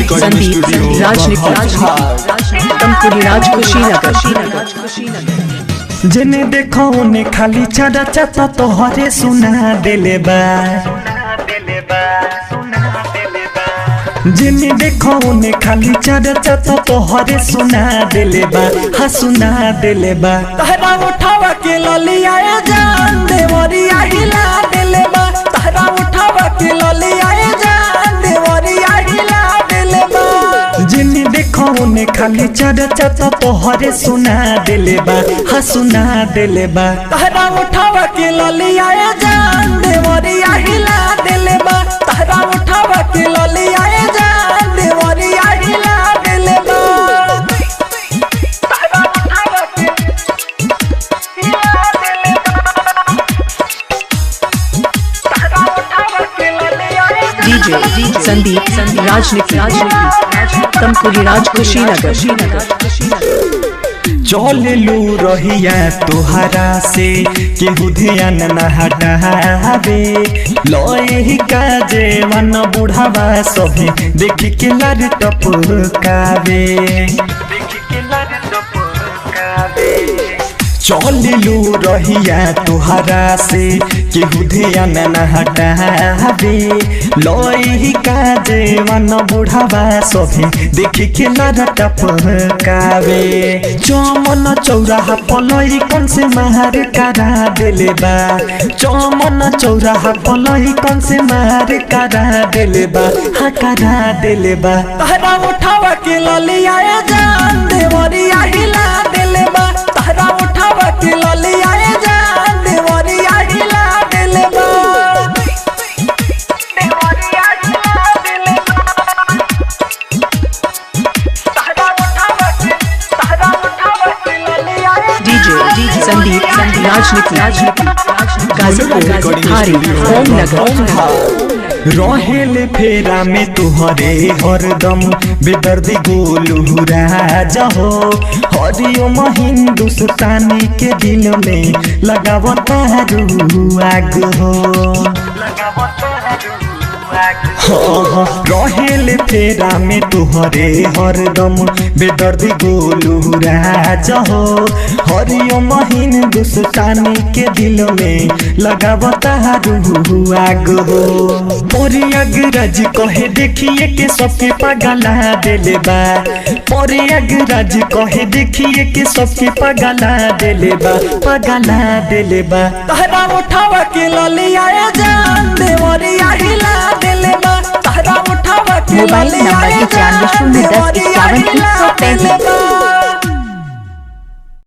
संदीप राज कुशीनगर। जिन्हें देखो उन्हें खाली छड़ा चाचा तोहरे सुना दिले बा। जिन्हें देखो उन्हें खाली छड़ा चाचा तोहरे सुना दिले बा। हाँ सुना दिले बा। तहरा उठावा के ललिया जान देवरिया हिला दिले बा। तहरा उठावा के ललिया जान देवरिया हिला दिले बा। जिन्हें देखो उन्हें खाली छड़ा चाचा तोहरे सुना दिले बा। हाँ सुना दिले बा। तहरा उठावा के ललिया जान देवरिया हिला दिले बा। तहरा उठावा के ललिया जान देवरिया हिला दिले बा। तहरा उठावा के हिला दिले बा। तहरा उठावा के ललिया डीजे संदीप राज कुशीनगर। चललू रहिया तोहरा से केहू ध्यान न हटावे। लही का जेवन बुढ़ावा सभी देख के लड़ टपकावे। चललू रहिया तोहरा से केहू ध्यान न हटावे। लही का जेवन बुढ़ावा सभी देख के लड़ टपकावे। चमन चौराहा पलई कौन से मार करा दिले बा। चमन चौराहा पलई कौन से मार करा दिले बा। हाँ करा दिले बा। तहरा उठावा के ललिया जान देवरिया हिला दिले बा। तहरा उठावा के ललिया जान देवरिया हिला दिले बा। देवरिया हिला दिले बा। तहरा उठावा के ललिया डीजे संदीप गाजीपुर रहेले फेरा में तुहरे हरदम बेदर्दी गोलू राजा हो। हरिओम हिंदुस्तानी के दिल में लगावता आग हो। रहेले फेरा में तुहरे हरदम बेदर्दी गोलू राजा हो। हरिओम हिंदुस्तानी के दिल में लगावता आग हो। प्रयागराज कहे देखिए के सबके पगला दिले बा। प्रयागराज कहे देखिए के सबके पगला दिले बा। पगला दिले बा। तहरा उठावा के ललिया जान देवरिया हिला दिले बा। तहरा उठावा के मोबाइल नंबर 95 010 51 135।